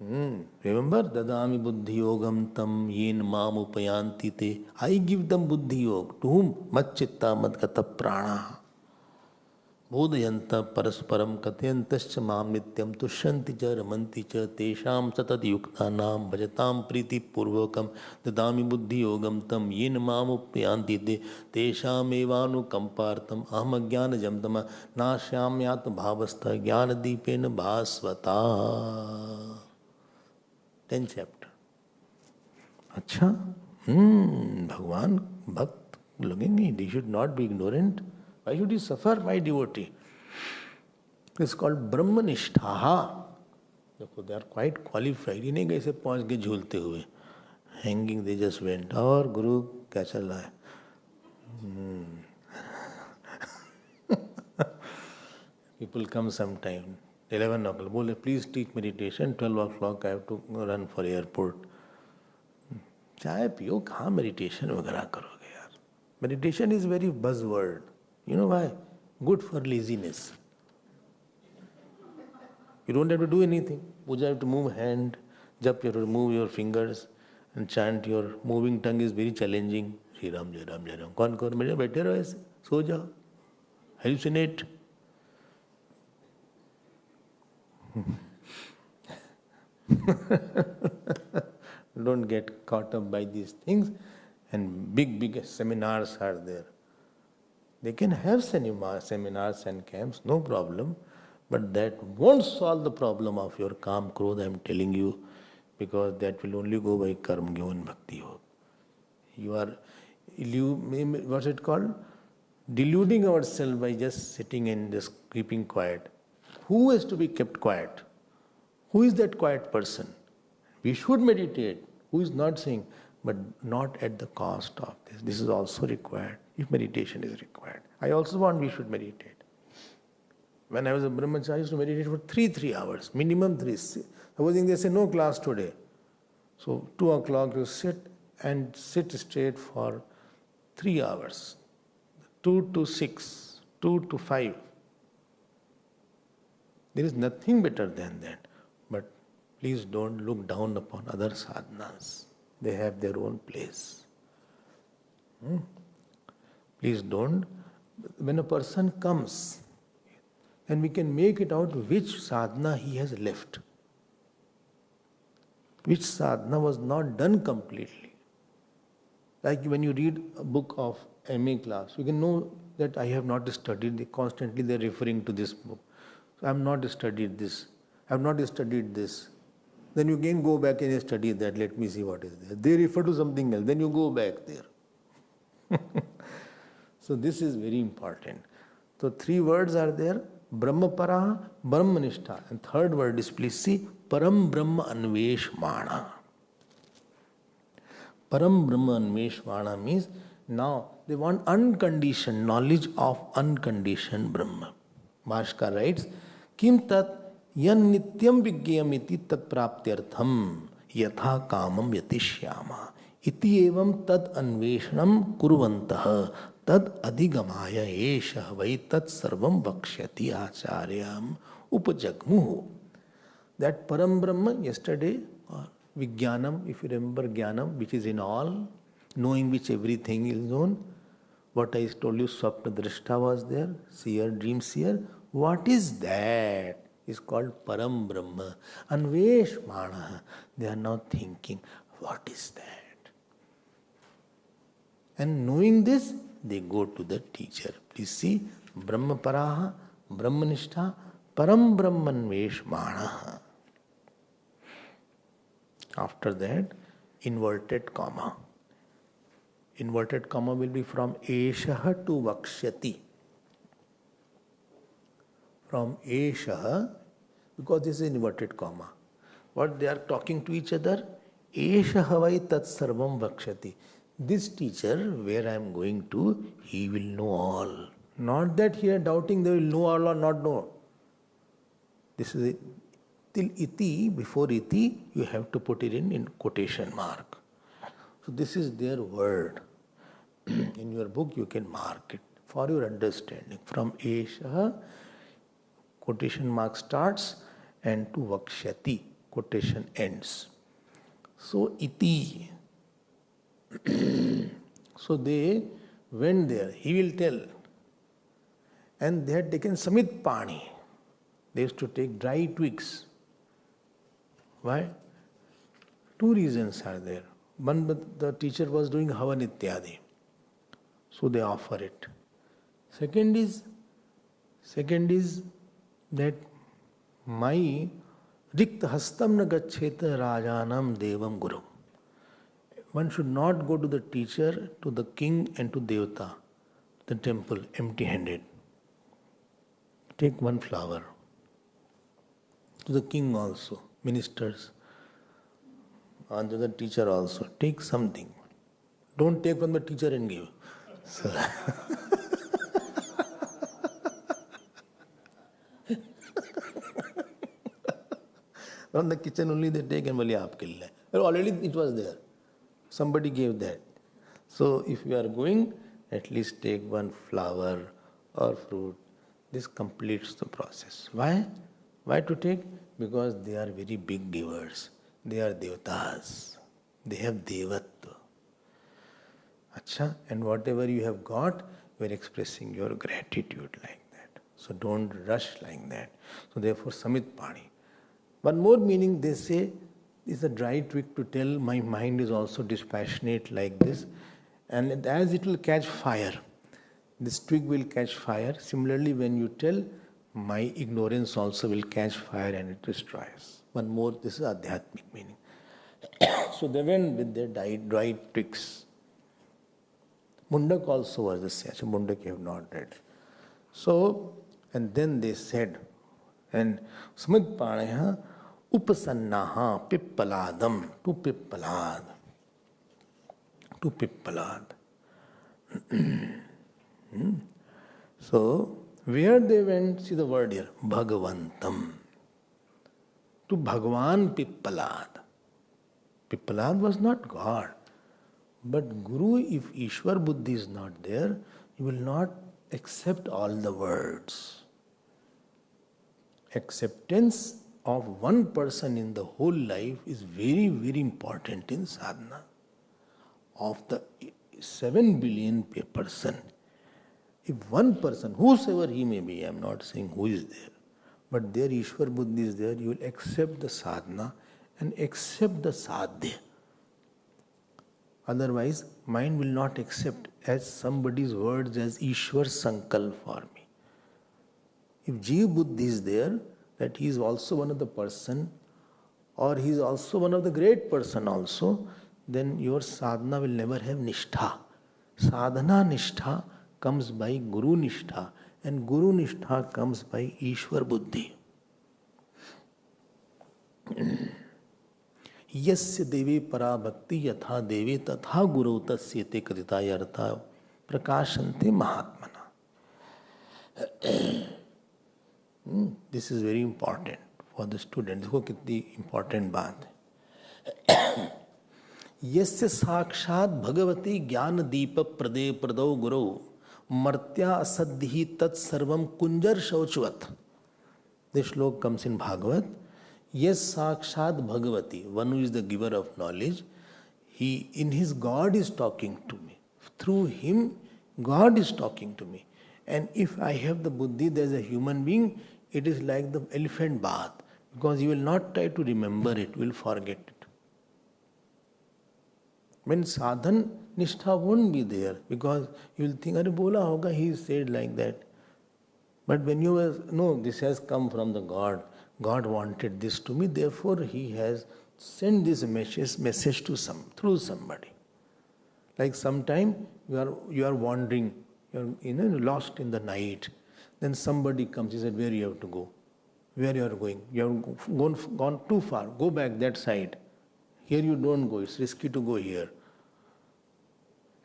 Remember, Dadami Buddhi Yogam Tam Yen Mam Upayanti Te. I give them Buddhi Yoga. To whom? Matchitta Madgata Prana. Bodhayanta Parasparam Katyantascha Mam Nityam Tushanti Cha Ramanti Cha Tesham Satat Yukta Nam Bhajatam Priti Purvakam Dadami Buddhi Yogam Tam Yen Mam Upayanti Te Tesham Evanu Kampartam Aham Jnana Jamtama Nashyamyat Bhavastha Jnana Deepena Bhasvata. 10th chapter. अच्छा, भगवान भक्त लगेंगे. They should not be ignorant. Why should he suffer, my devotee? It's called Brahmanishtaha. देखो, they are quite qualified. ही नहीं गए से पहुंच के झूलते हुए. Hanging, they just went. और गुरु क्या चल रहा है? People come sometime. 11 o'clock. बोले, please teach meditation. 12 o'clock I have to run for airport. चाय पियो, कहाँ meditation वगैरह करोगे यार? Meditation is very buzzword. You know why? Good for laziness. You don't have to do anything. Puja, you have to move hand, jap, you have to move your fingers and chant. Your moving tongue is very challenging. Shri Ram, Jai Ram, Jai Ram. कौन कौन मेरे बैठे रहो ऐसे, सो जाओ. Hallucinate. Don't get caught up by these things. And big seminars are there. They can have seminars and camps, no problem. But that won't solve the problem of your Kam Krodha, I am telling you, because that will only go by Karma Gyan Bhakti Yoga. You are, what's it called? Deluding ourselves by just sitting and just keeping quiet. Who is to be kept quiet? Who is that quiet person? We should meditate. Who is not saying, but not at the cost of this. This is also required, if meditation is required. I also want we should meditate. When I was a brahmachari, I used to meditate for 3 hours, minimum 3. Supposing they say no class today. So 2 o'clock you sit straight for 3 hours. 2 to 6, 2 to 5. There is nothing better than that. But please don't look down upon other sadhanas. They have their own place. Please don't. When a person comes, then we can make it out which sadhana he has left. Which sadhana was not done completely. Like when you read a book of MA class, you can know that I have not studied. Constantly they are referring to this book. So I have not studied this. I have not studied this. Then you can go back and study that. Let me see what is there. They refer to something else. Then you go back there. So this is very important. So 3 words are there. Brahmaparaha, Brahmanistha. And 3rd word is, please see, Param Brahma Anveshmana. Param Brahma Anveshmana means now they want unconditioned knowledge of unconditioned Brahma. Bhashkar writes, Kim tat yan nityam vigyam iti tat praptyartham yatha kamam yatishyama iti evam tad anveshanam kurvantah tad adhigamaya esha vai tat sarvam vakshyati acharyam upajagmuhu. That Param Brahma, yesterday, Vijnanam, if you remember Jnanam, which is in all, knowing which everything is known. What I told you, Swapna Drashta was there, seer, dream seer. What is that? Is called Param Brahma. Anveshmana. They are now thinking, what is that? And knowing this, they go to the teacher. Please see, Brahma Paraha, Brahmanistha, Param Brahmanveshmana. After that, inverted comma. Inverted comma will be from Eshaha to Vakshyati. From Eshaha, because this is inverted comma. What they are talking to each other? Eshaha vai tat sarvam Vakshati. This teacher, where I am going to, he will know all. Not that he is doubting they will know all or not know. This is it. Till iti, before iti, you have to put it in quotation mark. So this is their word. In your book you can mark it for your understanding. From Esha, quotation mark starts, and to Vakshyati, quotation ends. So iti. So they went there, he will tell. And they had taken Samit Pani. They used to take dry twigs. Why? 2 reasons are there. One, the teacher was doing Havan Ityadi. So they offer it. Second is that my Rikta Hastam na Gaccheta Rajanam Devam Guru. One should not go to the teacher, to the king and to Devata, the temple, empty-handed. Take 1 flower. To the king also, ministers, and to the teacher also. Take something. Don't take from the teacher and give. So from the kitchen only they take and boli aapke liye. Already it was there. Somebody gave that. So if you are going, at least take 1 flower or fruit. This completes the process. Why? Why to take? Because they are very big givers. They are devatas. They have devatva. Acha, and whatever you have got, you are expressing your gratitude like that. So don't rush like that. So therefore, Samit Pani. One more meaning they say is a dry twig to tell my mind is also dispassionate like this. And as it will catch fire, this twig will catch fire. Similarly, when you tell, my ignorance also will catch fire and it destroys. One more, this is Adhyatmic meaning. So they went with their dry twigs. Mundak also was the same. Mundak you have not read. So, and then they said, and Samit Paneha Upasannaha Pippaladam, to Pippalad. To Pippalad. So, where they went, see the word here, Bhagavantam. To Bhagwan Pippalad. Pippalad was not God. But Guru, if Ishwar Buddhi is not there, you will not accept all the words. acceptance of one person in the whole life is very, very important in sadhana. Of the 7 billion person, if one person, whosoever he may be, I am not saying who is there, but there Ishwar Buddhi is there, you will accept the sadhana and accept the sadhya. Otherwise, mind will not accept as somebody's words as Ishwar Sankalp for me. If Jeev Buddhi is there, that he is also one of the person, or he is also one of the great person also, then your sadhana will never have nishtha. Sadhana nishtha comes by Guru nishtha, and Guru nishtha comes by Ishwar Buddhi. Yasya devi para bhakti yatha devi tatha guru tasyate kadita yartha prakashante mahatmana. This is very important for the student. देखो कितनी important बात है. यस्य साक्षात भगवती ज्ञान दीप प्रदे प्रदौ गुरौ मर्त्या असद्धि तत्सर्वम कुंजर शौचवत. This श्लोक comes in Bhagavad. Yes, Sakshat Bhagavati, one who is the giver of knowledge, he in his God is talking to me. Through him, God is talking to me. And if I have the buddhi, there is a human being, it is like the elephant bath, because you will not try to remember it, you will forget it. When sadhan nishtha won't be there, because you will think, Are bola hoga, he said like that. But when you no, this has come from the God. God wanted this to me, therefore he has sent this message to through somebody. Like sometime you are wandering, you are lost in the night. Then somebody comes, he said, where you have to go? Where you are going? You have gone too far, go back that side. Here you don't go, it's risky to go here.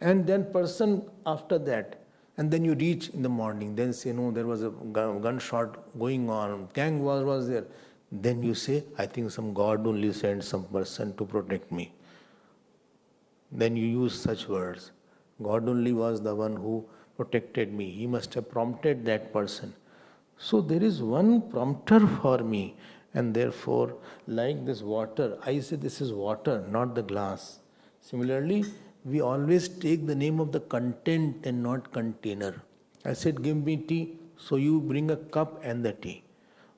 And then person after that, and then you reach in the morning, then say, no, there was a gunshot going on, gang was there. Then you say, I think some God only sent some person to protect me. Then you use such words. God only was the one who protected me. He must have prompted that person. So there is one prompter for me. And therefore, like this water, I say this is water, not the glass. Similarly, we always take the name of the content and not container. I said, give me tea, so you bring a cup and the tea.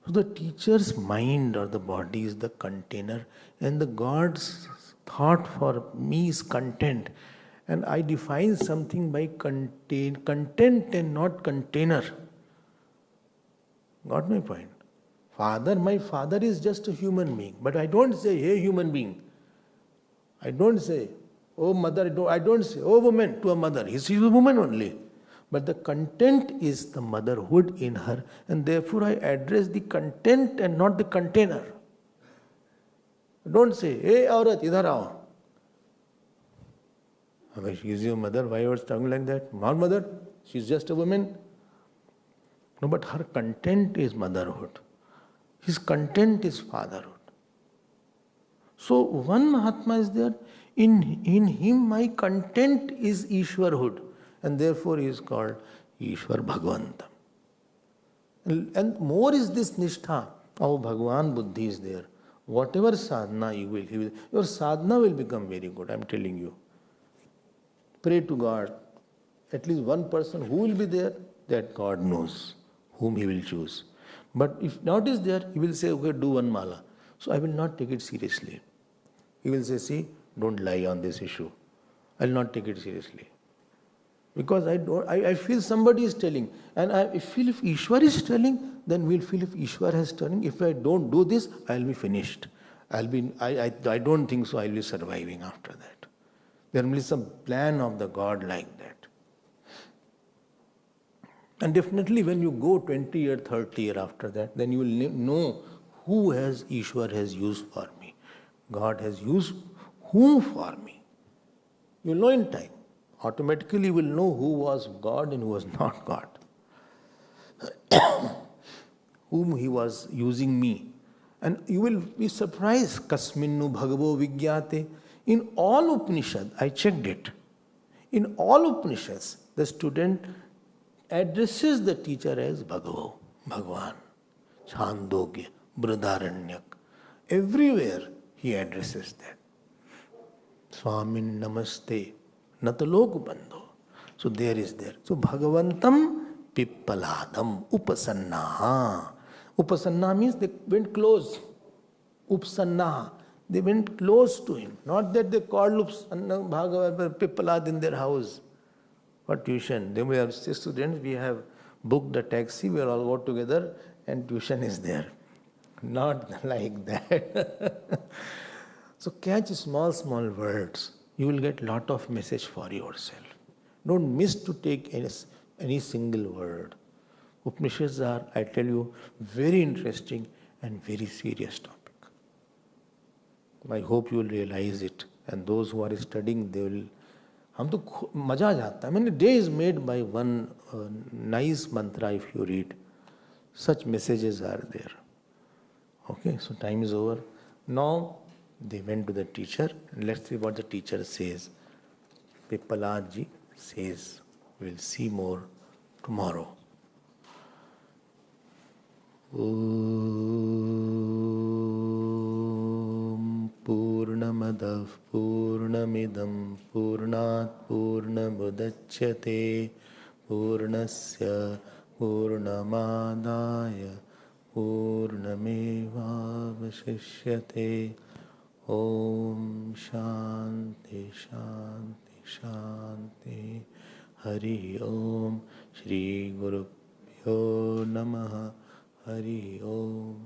So the teacher's mind or the body is the container, and the God's thought for me is content. And I define something by content and not container. Got my point? My father is just a human being, but I don't say, hey human being. I don't say, oh mother, I don't say, oh woman to a mother. She's a woman only. But the content is the motherhood in her, and therefore I address the content and not the container. Don't say, hey aurat, idhar aao. She is your mother, why you are talking like that? My mother, she is just a woman. No, but her content is motherhood. His content is fatherhood. So one Mahatma is there. In him my content is Ishwarhood, and therefore he is called Ishwar Bhagavanta. And more is this nishtha of Bhagavan Buddhi is there. Whatever sadhana your sadhana will become very good, I am telling you. Pray to God. At least one person who will be there, that God knows whom he will choose. But if not is there, he will say, okay, do one mala. So I will not take it seriously. He will say, see, don't lie on this issue. I will not take it seriously. Because I feel somebody is telling. And I feel if Ishwar is telling, then we'll feel if Ishwar is telling. If I don't do this, I'll be finished. I don't think so I'll be surviving after that. There will be some plan of the God like that. And definitely when you go 20 year, 30 year after that, then you will know who Ishwar has used for me. God has used whom for me. You will know in time. Automatically you will know who was God and who was not God. Whom he was using me. And you will be surprised. Kasminnu bhagavo vigyate. In all Upanishad, I checked it. In all Upanishads, the student addresses the teacher as Bhagavo, Bhagavan. Chandogya, Brihadaranyaka. Everywhere he addresses that. Swamin Namaste, Natalok Bandho. So there is there. So Bhagavantam Pippaladam Upasannaha. Upasanna means they went close. Upsannaha. They went close to him. Not that they called Upsanna Bhagavad Pippalad in their house for tuition. Then we have 6 students, we have booked a taxi, we all go together and tuition is there. Not like that. So catch small words. You will get lot of message for yourself. Don't miss to take any single word. Upanishads are, I tell you, very interesting and very serious topic. I hope you will realize it. And those who are studying, they will. हम तो मजा आ जाता है. I mean, a day is made by one nice mantra if you read. Such messages are there. Okay, so time is over. Now they went to the teacher. Let's see what the teacher says. Pippalad ji says, we'll see more tomorrow. Om Purnamadav Purnamidam Purnat Purnamudachyate Purnasya Purnamadaya Purnamevavashishyate. Om Shanti Shanti Shanti. Hari Om. Shri Guru Pyo Namaha. Hari Om.